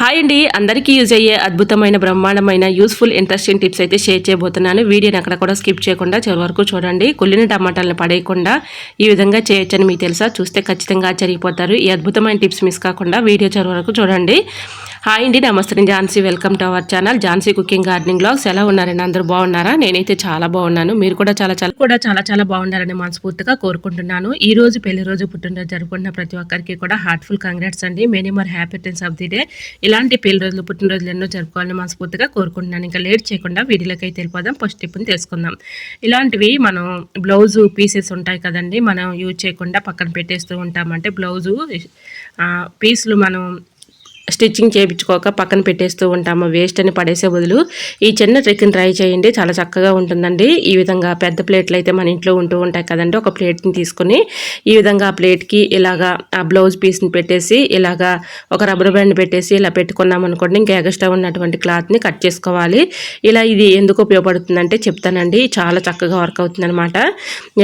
Hi అండి, అందరికీ use అయ్యే అద్భుతమైన బ్రహ్మాండమైన యూస్ఫుల్ ఇంట్రెస్టింగ్ టిప్స్ అయితే షేర్ చేయబోతున్నాను. వీడియోని అక్కడ కూడా స్కిప్ చేయకుండా చివరి వరకు చూడండి. కుళ్ళిన టమాటాలను పడేయకుండా ఈ విధంగా చేయొచ్చని మీకు తెలుసా? చూస్తే ఖచ్చితంగా ఆశ్చర్యపోతారు. ఈ అద్భుతమైన టిప్స్ మిస్ కాకుండా వీడియో చివరి వరకు చూడండి. హాయ్ అండి, నమస్తే. Jhansi, welcome to our channel Jhansi cooking gardening blogs. ఎలా ఉన్నారండి? అందరూ బాగున్నారా? నేనైతే చాలా బాగున్నాను. మీరు కూడా చాలా బాగున్నారని మనస్ఫూర్తిగా కోరుకుంటున్నాను. ఈ రోజు పెళ్లి రోజు, పుట్టినరోజు జరుపుకుంటున్న ప్రతి ఒక్కరికి కూడా హార్ట్ఫుల్ కంగ్రాట్స్ అండి. Many more happy returns of the day. ఇలాంటి పెళ్లి రోజులు, పుట్టినరోజులు ఎన్నో జరుపుకోవాలని మనస్ఫూర్తిగా కోరుకుంటున్నాను. ఇంకా లేట్ చేయకుండా వీడియోలోకి అయితే వెళ్ళిపోదాం. ఫస్ట్ టిప్ని తెలుసుకుందాం. ఇలాంటివి మనం బ్లౌజు పీసెస్ ఉంటాయి కదండి, మనం యూజ్ చేయకుండా పక్కన పెట్టేస్తూ ఉంటామంటే బ్లౌజు పీసులు మనం స్టిచ్చింగ్ చేయించుకోక పక్కన పెట్టేస్తూ ఉంటాము. వేస్ట్ అని పడేసే బదులు ఈ చిన్న ట్రిక్ని ట్రై చేయండి, చాలా చక్కగా ఉంటుందండి. ఈ విధంగా పెద్ద ప్లేట్లు అయితే మన ఇంట్లో ఉంటూ ఉంటాయి కదండి, ఒక ప్లేట్ని తీసుకుని ఈ విధంగా ఆ ప్లేట్కి ఇలాగా ఆ బ్లౌజ్ పీస్ని పెట్టేసి ఇలాగా ఒక రబ్బర్ బ్యాండ్ పెట్టేసి ఇలా పెట్టుకున్నాం అనుకోండి, ఇంకా ఎగస్ట్రా ఉన్నటువంటి క్లాత్ని కట్ చేసుకోవాలి. ఇలా ఇది ఎందుకు ఉపయోగపడుతుందంటే చెప్తానండి. చాలా చక్కగా వర్క్ అవుతుంది అనమాట.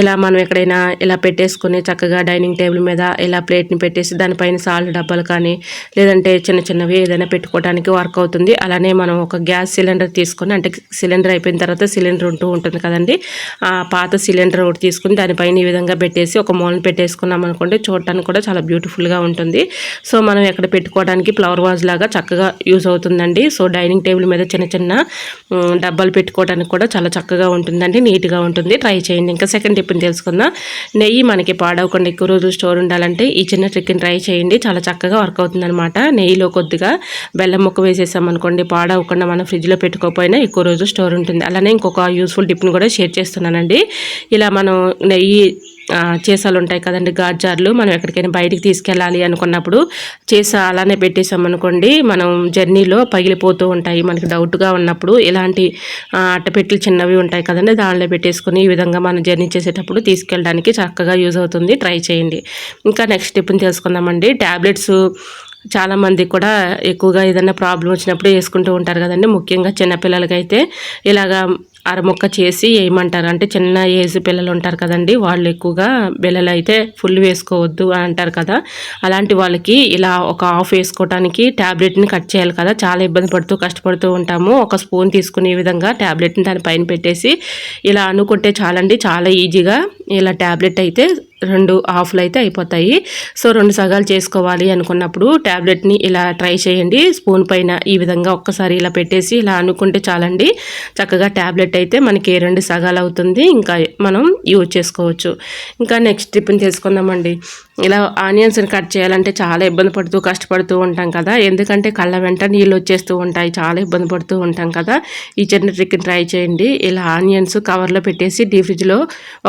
ఇలా మనం ఎక్కడైనా ఇలా పెట్టేసుకుని చక్కగా డైనింగ్ టేబుల్ మీద ఇలా ప్లేట్ని పెట్టేసి దానిపైన సాల్ట్ డబ్బాలు కానీ లేదంటే చిన్న చిన్నవి ఏదైనా పెట్టుకోవడానికి వర్క్ అవుతుంది. అలానే మనం ఒక గ్యాస్ సిలిండర్ తీసుకొని, అంటే సిలిండర్ అయిపోయిన తర్వాత సిలిండర్ ఉంటూ ఉంటుంది కదండి, ఆ పాత సిలిండర్ ఒకటి తీసుకుని దానిపైన ఈ విధంగా పెట్టేసి ఒక మూలను పెట్టేసుకున్నాం అనుకోండి, చూడటానికి కూడా చాలా బ్యూటిఫుల్గా ఉంటుంది. సో మనం ఎక్కడ పెట్టుకోవడానికి ఫ్లవర్ వాజ్ లాగా చక్కగా యూజ్ అవుతుందండి. సో డైనింగ్ టేబుల్ మీద చిన్న చిన్న డబ్బాలు పెట్టుకోవడానికి కూడా చాలా చక్కగా ఉంటుందండి, నీట్గా ఉంటుంది. ట్రై చేయండి. ఇంకా సెకండ్ టిప్ని తెలుసుకుందాం. నెయ్యి మనకి పాడవకుండా ఎక్కువ రోజులు స్టోర్ ఉండాలంటే ఈ చిన్న ట్రిక్ని ట్రై చేయండి, చాలా చక్కగా వర్క్ అవుతుంది అనమాట. నెయ్యిలో కొద్దిగా బెల్లం ముక్క వేసేసామనుకోండి, పాడవకుండా మనం ఫ్రిడ్జ్లో పెట్టుకోకపోయినా ఎక్కువ రోజు స్టోర్ ఉంటుంది. అలానే ఇంకొక యూస్ఫుల్ టిప్ని కూడా షేర్ చేస్తున్నానండి. ఇలా మనం నెయ్యి చేసాలు ఉంటాయి కదండి, గాజార్లు, మనం ఎక్కడికైనా బయటికి తీసుకెళ్ళాలి అనుకున్నప్పుడు చేసా అలానే పెట్టేసామనుకోండి, మనం జర్నీలో పగిలిపోతూ ఉంటాయి. మనకి డౌట్గా ఉన్నప్పుడు ఇలాంటి అట్టపెట్టెలు చిన్నవి ఉంటాయి కదండి, దానిలో పెట్టేసుకుని ఈ విధంగా మనం జర్నీ చేసేటప్పుడు తీసుకెళ్ళడానికి చక్కగా యూజ్ అవుతుంది. ట్రై చేయండి. ఇంకా నెక్స్ట్ టిప్ని తెలుసుకుందామండి. ట్యాబ్లెట్స్ చాలామంది కూడా ఎక్కువగా ఏదైనా ప్రాబ్లం వచ్చినప్పుడు వేసుకుంటూ ఉంటారు కదండి. ముఖ్యంగా చిన్నపిల్లలకైతే ఇలాగా అరముక్క చేసి వేయమంటారు. అంటే చిన్న ఏజ్ పిల్లలు ఉంటారు కదండి, వాళ్ళు ఎక్కువగా బిళ్ళలు అయితే ఫుల్ వేసుకోవద్దు అని అంటారు కదా. అలాంటి వాళ్ళకి ఇలా ఒక హాఫ్ వేసుకోవడానికి ట్యాబ్లెట్ని కట్ చేయాలి కదా, చాలా ఇబ్బంది పడుతూ కష్టపడుతూ ఉంటాము. ఒక స్పూన్ తీసుకుని ఈ విధంగా ట్యాబ్లెట్ని దానిపైన పెట్టేసి ఇలా అనుకుంటే చాలండి, చాలా ఈజీగా ఇలా ట్యాబ్లెట్ అయితే 2 హాఫ్లు అయితే అయిపోతాయి. సో 2 సగాలు చేసుకోవాలి అనుకున్నప్పుడు ట్యాబ్లెట్ని ఇలా ట్రై చేయండి. స్పూన్ పైన ఈ విధంగా ఒక్కసారి ఇలా పెట్టేసి ఇలా అనుకుంటే చాలండి, చక్కగా ట్యాబ్లెట్ అయితే మనకి 2 సగాలు అవుతుంది. ఇంకా మనం యూజ్ చేసుకోవచ్చు. ఇంకా నెక్స్ట్ టిప్ని తెలుసుకుందామండి. ఇలా ఆనియన్స్ని కట్ చేయాలంటే చాలా ఇబ్బంది పడుతూ కష్టపడుతూ ఉంటాం కదా, ఎందుకంటే కళ్ళ వెంట నీళ్ళు వచ్చేస్తూ ఉంటాయి, చాలా ఇబ్బంది పడుతూ ఉంటాం కదా. ఈ చిన్న ట్రిక్ని ట్రై చేయండి. ఇలా ఆనియన్స్ కవర్లో పెట్టేసి డీప్ ఫ్రిడ్జ్లో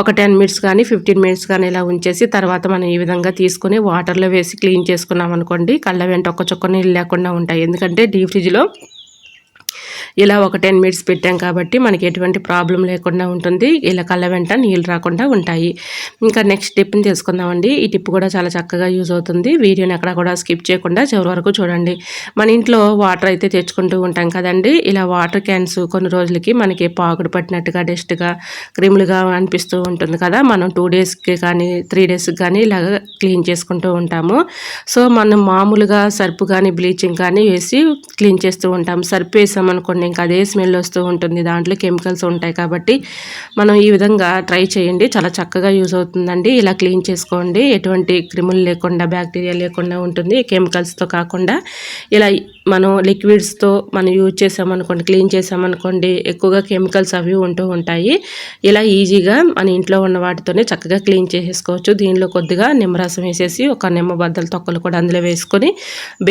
ఒక 10 మినిట్స్ కానీ 15 మినిట్స్ కానీ ఇలా ఉంచేసి తర్వాత మనం ఈ విధంగా తీసుకొని వాటర్లో వేసి క్లీన్ చేసుకున్నాం అనుకోండి, కళ్ళ వెంట ఒక్క చుక్క నీళ్ళు లేకుండా ఉంటాయి. ఎందుకంటే డీప్ ఫ్రిడ్జ్లో ఇలా ఒక 10 మినిట్స్ పెట్టాం కాబట్టి మనకి ఎటువంటి ప్రాబ్లం లేకుండా ఉంటుంది. ఇలా కళ్ళ వెంట నీళ్ళు రాకుండా ఉంటాయి. ఇంకా నెక్స్ట్ టిప్ని తెలుసుకుందామండి. ఈ టిప్ కూడా చాలా చక్కగా యూజ్ అవుతుంది. వీడియోని ఎక్కడ కూడా స్కిప్ చేయకుండా చివరి వరకు చూడండి. మన ఇంట్లో వాటర్ అయితే తెచ్చుకుంటూ ఉంటాం కదండి, ఇలా వాటర్ క్యాన్స్ కొన్ని రోజులకి మనకి పాకుడు పట్టినట్టుగా డస్ట్గా క్రిములుగా అనిపిస్తూ ఉంటుంది కదా. మనం 2 డేస్కి కానీ 3 డేస్కి కానీ ఇలాగ క్లీన్ చేసుకుంటూ ఉంటాము. సో మనం మామూలుగా సర్పు కానీ బ్లీచింగ్ కానీ వేసి క్లీన్ చేస్తూ ఉంటాం. సర్పు వేసామనుకోండి ఇంకా అదే స్మెల్ వస్తూ ఉంటుంది, దాంట్లో కెమికల్స్ ఉంటాయి. కాబట్టి మనం ఈ విధంగా ట్రై చేయండి, చాలా చక్కగా యూజ్ అవుతుందండి. ఇలా క్లీన్ చేసుకోండి, ఎటువంటి క్రిములు లేకుండా బ్యాక్టీరియా లేకుండా ఉంటుంది, కెమికల్స్తో కాకుండా. ఇలా మనం లిక్విడ్స్తో మనం యూజ్ చేసామనుకోండి, క్లీన్ చేసామనుకోండి, ఎక్కువగా కెమికల్స్ అవి ఉంటూ ఉంటాయి. ఇలా ఈజీగా మన ఇంట్లో ఉన్న వాటితోనే చక్కగా క్లీన్ చేసేసుకోవచ్చు. దీనిలో కొద్దిగా నిమ్మరసం వేసేసి ఒక నిమ్మ బద్దల తొక్కలు కూడా అందులో వేసుకొని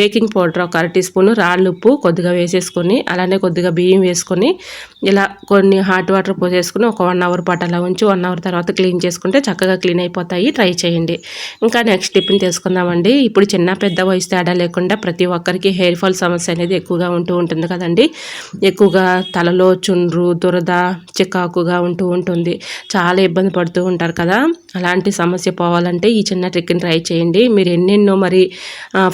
బేకింగ్ పౌడర్ ఒక 1/2 టీ స్పూన్, రాళ్ళుప్పు కొద్దిగా వేసేసుకొని అలానే కొద్దిగా బియ్యం వేసుకొని ఇలా కొన్ని హాట్ వాటర్ పోసేసుకుని ఒక 1 అవర్ పాటు అలా ఉంచి 1 అవర్ తర్వాత క్లీన్ చేసుకుంటే చక్కగా క్లీన్ అయిపోతాయి. ట్రై చేయండి. ఇంకా నెక్స్ట్ టిప్ని తెలుసుకుందామండి. ఇప్పుడు చిన్న పెద్ద వయసు తేడా లేకుండా ప్రతి ఒక్కరికి హెయిర్ ఫాల్ సమస్య అనేది ఎక్కువగా ఉంటూ ఉంటుంది కదండి. ఎక్కువగా తలలో చుండ్రు, దురద, చికాకుగా ఉంటూ ఉంటుంది, చాలా ఇబ్బంది పడుతూ ఉంటారు కదా. అలాంటి సమస్య పోవాలంటే ఈ చిన్న ట్రిక్ని ట్రై చేయండి. మీరు ఎన్నెన్నో మరి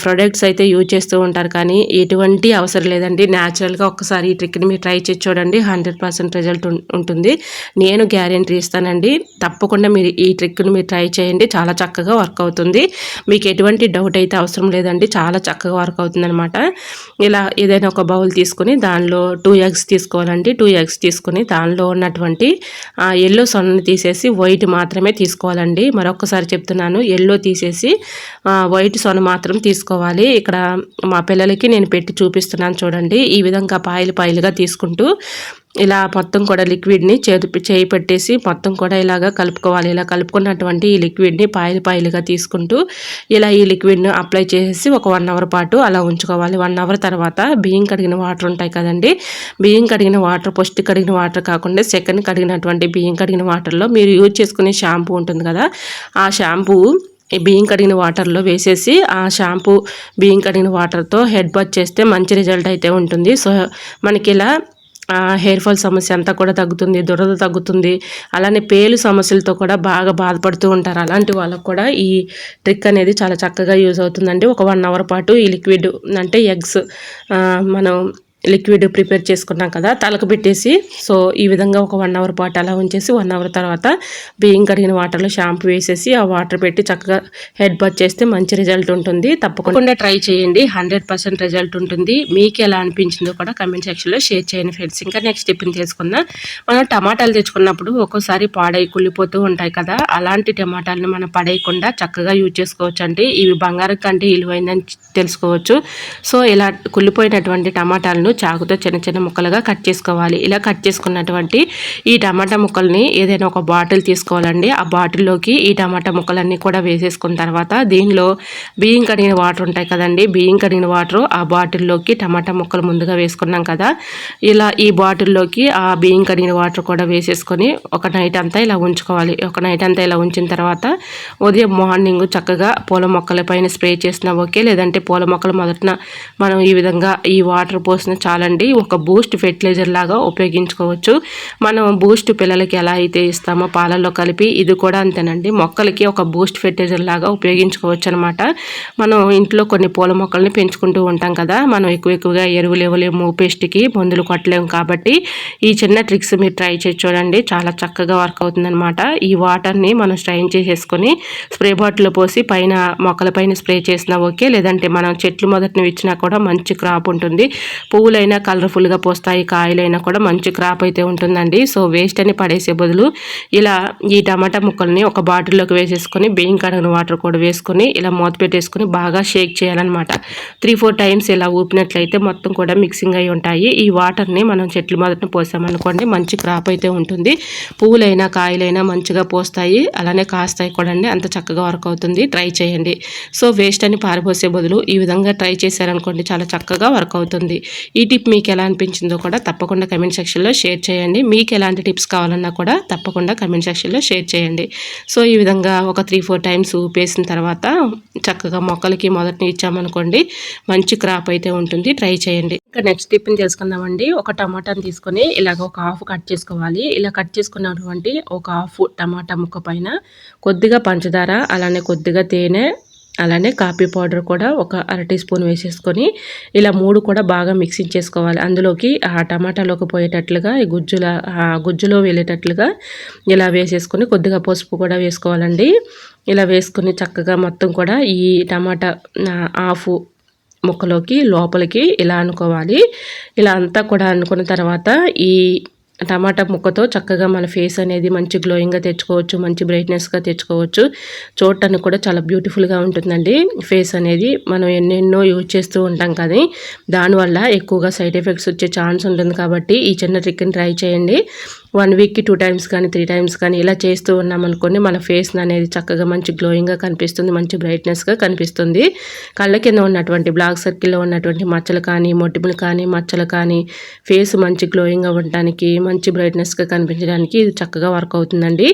ప్రొడక్ట్స్ అయితే యూజ్ చేస్తూ ఉంటారు, కానీ ఎటువంటి అవసరం లేదండి. న్యాచురల్గా ఒక్కసారి ఈ ట్రిక్ని మీరు ట్రై చేసి చూడండి, 100% రిజల్ట్ ఉంటుంది. నేను గ్యారెంటీ ఇస్తానండి. తప్పకుండా మీరు ఈ ట్రిక్ని మీరు ట్రై చేయండి, చాలా చక్కగా వర్క్ అవుతుంది. మీకు ఎటువంటి డౌట్ అయితే అవసరం లేదండి, చాలా చక్కగా వర్క్ అవుతుంది అనమాట. ఇలా ఏదైనా ఒక బౌల్ తీసుకుని దానిలో 2 eggs తీసుకోవాలండి. 2 eggs తీసుకుని దానిలో ఉన్నటువంటి ఎల్లో సొన్నని తీసేసి వైట్ మాత్రమే తీసుకోవాలండి. మరొకసారి చెప్తున్నాను, ఎల్లో తీసేసి వైట్ సొన మాత్రం తీసుకోవాలి. ఇక్కడ మా పిల్లలకి నేను పెట్టి చూపిస్తున్నాను చూడండి. ఈ విధంగా పాయలుగా తీసుకుంటూ ఇలా మొత్తం కూడా లిక్విడ్ని చేయి పెట్టేసి మొత్తం కూడా ఇలాగా కలుపుకోవాలి. ఇలా కలుపుకున్నటువంటి ఈ లిక్విడ్ని పాయలుగా తీసుకుంటూ ఇలా ఈ లిక్విడ్ని అప్లై చేసి ఒక 1 hour పాటు అలా ఉంచుకోవాలి. 1 hour తర్వాత బియ్యం కడిగిన వాటర్ ఉంటాయి కదండి, బియ్యం కడిగిన వాటర్, ఫస్ట్ కడిగిన వాటర్ కాకుండా సెకండ్ కడిగినటువంటి బియ్యం కడిగిన వాటర్లో మీరు యూజ్ చేసుకునే షాంపూ ఉంటుంది కదా, ఆ షాంపూ ఈ బియ్యం కడిగిన వాటర్లో వేసేసి ఆ షాంపూ బియ్యం కడిగిన వాటర్తో హెడ్ బాత్ చేస్తే మంచి రిజల్ట్ అయితే ఉంటుంది. సో మనకి ఇలా హెయిర్ ఫాల్ సమస్య అంతా కూడా తగ్గుతుంది, దురద తగ్గుతుంది. అలానే పేలు సమస్యలతో కూడా బాగా బాధపడుతూ ఉంటారు. అలాంటి వాళ్ళకు కూడా ఈ ట్రిక్ అనేది చాలా చక్కగా యూజ్ అవుతుందండి. ఒక 1 hour పాటు ఈ లిక్విడ్ అంటే ఎగ్స్ మనం లిక్విడ్ ప్రిపేర్ చేసుకున్నాం కదా, తలకు పెట్టేసి సో ఈ విధంగా ఒక 1 hour పాటు అలా ఉంచేసి 1 hour తర్వాత బియ్యం కడిగిన వాటర్లో షాంపూ వేసేసి ఆ వాటర్ పెట్టి చక్కగా హెడ్ బాత్ చేస్తే మంచి రిజల్ట్ ఉంటుంది. తప్పకుండా ట్రై చేయండి, 100% రిజల్ట్ ఉంటుంది. మీకు ఎలా అనిపించిందో కూడా కమెంట్ సెక్షన్లో షేర్ చేయండి ఫ్రెండ్స్. ఇంకా నెక్స్ట్ టిప్ని తెలుసుకుందాం. మనం టమాటాలు తెచ్చుకున్నప్పుడు ఒక్కోసారి పాడై కుళ్ళిపోతూ ఉంటాయి కదా, అలాంటి టమాటాలను మనం పడేయకుండా చక్కగా యూజ్ చేసుకోవచ్చు అండి. ఇవి బంగారం కంటే విలువైందని తెలుసుకోవచ్చు. సో ఇలా కుళ్ళిపోయినటువంటి టమాటాలను చాకుతో చిన్న చిన్న ముక్కలుగా కట్ చేసుకోవాలి. ఇలా కట్ చేసుకున్నటువంటి ఈ టమాటా ముక్కల్ని ఏదైనా ఒక బాటిల్ తీసుకోవాలండి. ఆ బాటిల్లోకి ఈ టమాటా ముక్కలన్నీ కూడా వేసేసుకున్న తర్వాత దీనిలో బియ్యం కడిగిన వాటర్ ఉంటాయి కదండి, బియ్యం కడిగిన వాటర్ ఆ బాటిల్లోకి టమాటా ముక్కలు ముందుగా వేసుకున్నాం కదా, ఇలా ఈ బాటిల్లోకి ఆ బియ్యం కడిగిన వాటర్ కూడా వేసేసుకొని ఒక నైట్ అంతా ఇలా ఉంచుకోవాలి. ఒక నైట్ అంతా ఇలా ఉంచిన తర్వాత ఉదయం మార్నింగ్ చక్కగా పూల మొక్కల పైన స్ప్రే చేసినా ఓకే, లేదంటే పూల మొక్కలు మొదటన మనం ఈ విధంగా ఈ వాటర్ పోసిన చాలండి. ఒక బూస్ట్ ఫెర్టిలైజర్ లాగా ఉపయోగించుకోవచ్చు. మనం బూస్ట్ పిల్లలకి ఎలా అయితే ఇస్తామో పాలల్లో కలిపి, ఇది కూడా అంతేనండి, మొక్కలకి ఒక బూస్ట్ ఫెర్టిలైజర్ లాగా ఉపయోగించుకోవచ్చు అనమాట. మనం ఇంట్లో కొన్ని పూల మొక్కల్ని పెంచుకుంటూ ఉంటాం కదా, మనం ఎక్కువగా ఎరువులు ఇవ్వలేము, పెస్ట్కి మందులు కొట్టలేము. కాబట్టి ఈ చిన్న ట్రిక్స్ మీరు ట్రై చేసి చూడండి, చాలా చక్కగా వర్క్ అవుతుందన్నమాట. ఈ వాటర్ని మనం స్ట్రైన్ చేసేసుకొని స్ప్రే బాటిల్లో పోసి పైన మొక్కల పైన స్ప్రే చేసినా ఓకే, లేదంటే మనం చెట్లు మొదటిని ఇచ్చినా కూడా మంచి క్రాప్ ఉంటుంది. పువ్వులైనా కలర్ఫుల్గా పోస్తాయి, కాయలైనా కూడా మంచి క్రాప్ అయితే ఉంటుందండి. సో వేస్ట్ అని పడేసే బదులు ఇలా ఈ టమాటా ముక్కల్ని ఒక బాటిల్లోకి వేసేసుకొని బియ్యం కడిగిన వాటర్ కూడా వేసుకొని ఇలా మూత పెట్టేసుకొని బాగా షేక్ చేయాలన్నమాట. 3-4 టైమ్స్ ఇలా ఊపినట్లయితే మొత్తం కూడా మిక్సింగ్ అయి ఉంటాయి. ఈ వాటర్ని మనం చెట్లు మొదటిని పోసామనుకోండి, మంచి క్రాప్ అయితే ఉంటుంది. పువ్వులైనా కాయలైనా మంచిగా పోస్తాయి, అలానే కాస్తాయి కూడా అండి. అంత చక్కగా వర్క్ అవుతుంది, ట్రై చేయండి. సో వేస్ట్ అని పారిపోసే బదులు ఈ విధంగా ట్రై చేశారనుకోండి, చాలా చక్కగా వర్క్ అవుతుంది. ఈ టిప్ మీకు ఎలా అనిపించిందో కూడా తప్పకుండా కమెంట్ సెక్షన్లో షేర్ చేయండి. మీకు ఎలాంటి టిప్స్ కావాలన్నా కూడా తప్పకుండా కమెంట్ సెక్షన్లో షేర్ చేయండి. సో ఈ విధంగా ఒక 3-4 టైమ్స్ ఊపేసిన తర్వాత చక్కగా మొక్కలకి మొదటిని ఇచ్చామనుకోండి, మంచి క్రాప్ అయితే ఉంటుంది. ట్రై చేయండి. ఇంకా నెక్స్ట్ టిప్ని తెలుసుకుందామండి. ఒక టమాటాని తీసుకొని ఇలాగ ఒక హాఫ్ కట్ చేసుకోవాలి. ఇలా కట్ చేసుకున్నటువంటి ఒక హాఫ్ టమాటా ముక్క పైన కొద్దిగా పంచదార, అలానే కొద్దిగా తేనె, అలానే కాఫీ పౌడర్ కూడా ఒక 1/2 టీ స్పూన్ వేసేసుకొని ఇలా 3 కూడా బాగా మిక్సింగ్ చేసుకోవాలి. అందులోకి ఆ టమాటాలోకి పోయేటట్లుగా ఈ గుజ్జులో వెళ్ళేటట్లుగా ఇలా వేసేసుకొని కొద్దిగా పసుపు కూడా వేసుకోవాలండి. ఇలా వేసుకొని చక్కగా మొత్తం కూడా ఈ టమాటా హాఫ్ ముక్కలోకి లోపలికి ఇలా అనుకోవాలి. ఇలా అంతా కూడా అనుకున్న తర్వాత ఈ టమాటా ముక్కతో చక్కగా మన ఫేస్ అనేది మంచి గ్లోయింగ్గా తెచ్చుకోవచ్చు, మంచి బ్రైట్నెస్గా తెచ్చుకోవచ్చు. చూడటానికి కూడా చాలా బ్యూటిఫుల్గా ఉంటుందండి ఫేస్ అనేది. మనం ఎన్నెన్నో యూజ్ చేస్తూ ఉంటాం కానీ దానివల్ల ఎక్కువగా సైడ్ ఎఫెక్ట్స్ వచ్చే ఛాన్స్ ఉంటుంది. కాబట్టి ఈ చిన్న ట్రిక్ని ట్రై చేయండి. 1 వీక్కి 2 టైమ్స్ కానీ 3 టైమ్స్ కానీ ఇలా చేస్తూ ఉన్నామనుకోండి, మన ఫేస్ అనేది చక్కగా మంచి గ్లోయింగ్గా కనిపిస్తుంది, మంచి బ్రైట్నెస్గా కనిపిస్తుంది. కళ్ళ కింద ఉన్నటువంటి బ్లాక్ సర్కిల్లో ఉన్నటువంటి మచ్చలు కానీ, మొటిమలు కానీ, మచ్చలు కానీ ఫేస్ మంచి గ్లోయింగ్గా ఉండటానికి, మంచి బ్రైట్నెస్గా కనిపించడానికి ఇది చక్కగా వర్క్ అవుతుందండి.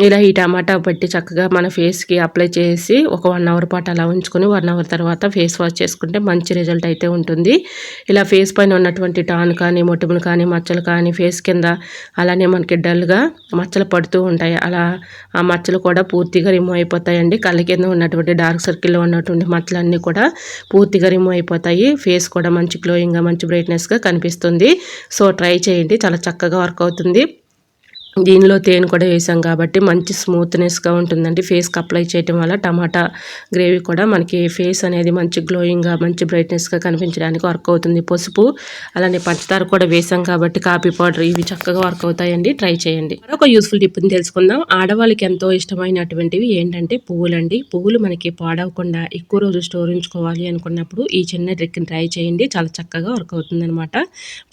ఇలా ఈ టమాటా పట్టి చక్కగా మన ఫేస్కి అప్లై చేసి ఒక 1 అవర్ పాటు అలా ఉంచుకొని 1 అవర్ తర్వాత ఫేస్ వాష్ చేసుకుంటే మంచి రిజల్ట్ అయితే ఉంటుంది. ఇలా ఫేస్ పైన ఉన్నటువంటి టాన్ కానీ మొటిమలు కానీ మచ్చలు కానీ ఫేస్ కింద అలానే మనకి డల్గా మచ్చలు పడుతూ ఉంటాయి. అలా ఆ మచ్చలు కూడా పూర్తిగా రిమూవ్ అయిపోతాయండి. కళ్ళ కింద ఉన్నటువంటి డార్క్ సర్కిల్లో ఉన్నటువంటి మచ్చలన్నీ కూడా పూర్తిగా రిమూవ్ అయిపోతాయి. ఫేస్ కూడా మంచి గ్లోయింగ్గా మంచి బ్రైట్నెస్గా కనిపిస్తుంది. సో ట్రై చేయండి, చాలా చక్కగా వర్క్ అవుతుంది. దీనిలో తేనె కూడా వేసాం కాబట్టి మంచి స్మూత్నెస్గా ఉంటుందండి. ఫేస్కి అప్లై చేయటం వల్ల టమాటా గ్రేవీ కూడా మనకి ఫేస్ అనేది మంచి గ్లోయింగ్గా మంచి బ్రైట్నెస్గా కనిపించడానికి వర్క్ అవుతుంది. పసుపు అలానే పంచదార కూడా వేసాం కాబట్టి కాఫీ పౌడర్ ఇవి చక్కగా వర్క్ అవుతాయండి. ట్రై చేయండి. మరొక యూస్ఫుల్ టిప్ని తెలుసుకుందాం. ఆడవాళ్ళకి ఎంతో ఇష్టమైనటువంటివి ఏంటంటే పువ్వులండి. పువ్వులు మనకి పాడవకుండా ఎక్కువ రోజు స్టోర్ ఉంచుకోవాలి అనుకున్నప్పుడు ఈ చిన్న ట్రిక్ని ట్రై చేయండి. చాలా చక్కగా వర్క్ అవుతుంది అనమాట.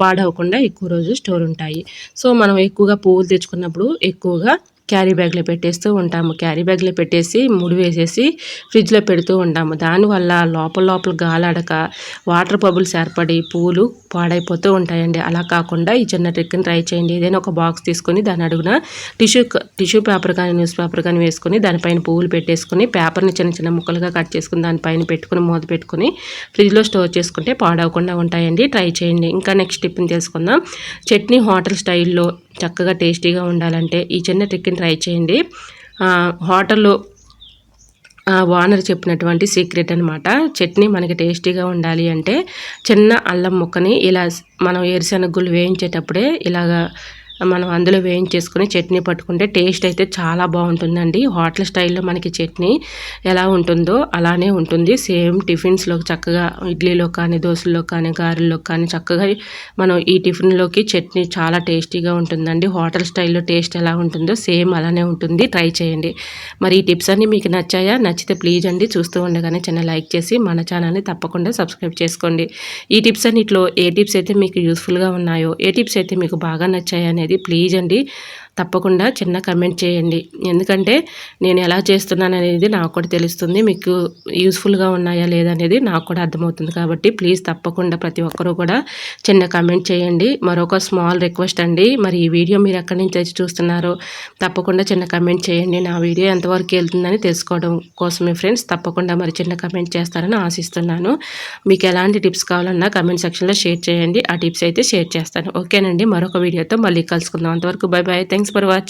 పాడవకుండా ఎక్కువ రోజు స్టోర్ ఉంటాయి. సో మనం ఎక్కువగా పువ్వులు తెచ్చుకున్నప్పుడు ఎక్కువగా క్యారీ బ్యాగ్లో పెట్టేస్తూ ఉంటాము. క్యారీ బ్యాగ్లో పెట్టేసి ముడి వేసేసి ఫ్రిడ్జ్లో పెడుతూ ఉంటాము. దానివల్ల లోపల గాలాడక వాటర్ బబుల్స్ ఏర్పడి పూలు పాడైపోతూ ఉంటాయండి. అలా కాకుండా ఈ చిన్న ట్రిక్ని ట్రై చేయండి. ఏదైనా ఒక బాక్స్ తీసుకొని దాని అడుగున టిష్యూ పేపర్ కానీ న్యూస్ పేపర్ కానీ వేసుకొని దానిపైన పువ్వులు పెట్టేసుకొని పేపర్ని చిన్న చిన్న ముక్కలుగా కట్ చేసుకుని దానిపైన పెట్టుకుని మూత పెట్టుకుని ఫ్రిడ్జ్లో స్టోర్ చేసుకుంటే పాడవకుండా ఉంటాయండి. ట్రై చేయండి. ఇంకా నెక్స్ట్ టిప్ని తెలుసుకుందాం. చట్నీ హోటల్ స్టైల్లో చక్కగా టేస్టీగా ఉండాలంటే ఈ చిన్న ట్రిక్ని ట్రై చేయండి. హోటల్లో ఓనర్ చెప్పినటువంటి సీక్రెట్ అనమాట. చట్నీ మనకి టేస్టీగా ఉండాలి అంటే చిన్న అల్లం ముక్కని ఇలా మనం ఏరుశనగ గుళ్ళు వేయించేటప్పుడే ఇలాగా మనం అందులో వేయించేసుకొని చట్నీ పట్టుకుంటే టేస్ట్ అయితే చాలా బాగుంటుందండి. హోటల్ స్టైల్లో మనకి చట్నీ ఎలా ఉంటుందో అలానే ఉంటుంది. సేమ్ టిఫిన్స్లోకి చక్కగా ఇడ్లీలో కానీ దోశల్లో కానీ గారెల్లో కానీ చక్కగా మనం ఈ టిఫిన్లోకి చట్నీ చాలా టేస్టీగా ఉంటుందండి. హోటల్ స్టైల్లో టేస్ట్ ఎలా ఉంటుందో సేమ్ అలానే ఉంటుంది. ట్రై చేయండి. మరి ఈ టిప్స్ అన్నీ మీకు నచ్చాయా? నచ్చితే ప్లీజ్ అండి చూస్తూ ఉండగానే చిన్న లైక్ చేసి మన ఛానల్ని తప్పకుండా సబ్స్క్రైబ్ చేసుకోండి. ఈ టిప్స్ అన్నిట్లో ఏ టిప్స్ అయితే మీకు యూస్ఫుల్గా ఉన్నాయో, ఏ టిప్స్ అయితే మీకు బాగా నచ్చాయో అనేది ప్లీజ్ అండి తప్పకుండా చిన్న కమెంట్ చేయండి. ఎందుకంటే నేను ఎలా చేస్తున్నాను అనేది నాకు కూడా తెలుస్తుంది. మీకు యూస్ఫుల్గా ఉన్నాయా లేదా అనేది నాకు కూడా అర్థమవుతుంది. కాబట్టి ప్లీజ్ తప్పకుండా ప్రతి ఒక్కరూ కూడా చిన్న కమెంట్ చేయండి. మరొక స్మాల్ రిక్వెస్ట్ అండి, మరి ఈ వీడియో మీరు ఎక్కడి నుంచి వచ్చి చూస్తున్నారో తప్పకుండా చిన్న కమెంట్ చేయండి. నా వీడియో ఎంతవరకు వెళ్తుందని తెలుసుకోవడం కోసమే ఫ్రెండ్స్. తప్పకుండా మరి చిన్న కమెంట్ చేస్తారని ఆశిస్తున్నాను. మీకు ఎలాంటి టిప్స్ కావాలన్నా కమెంట్ సెక్షన్లో షేర్ చేయండి. ఆ టిప్స్ అయితే షేర్ చేస్తాను. ఓకేనండి, మరొక వీడియోతో మళ్ళీ కలుసుకుందాం. అంతవరకు bye bye. Thanks for watching.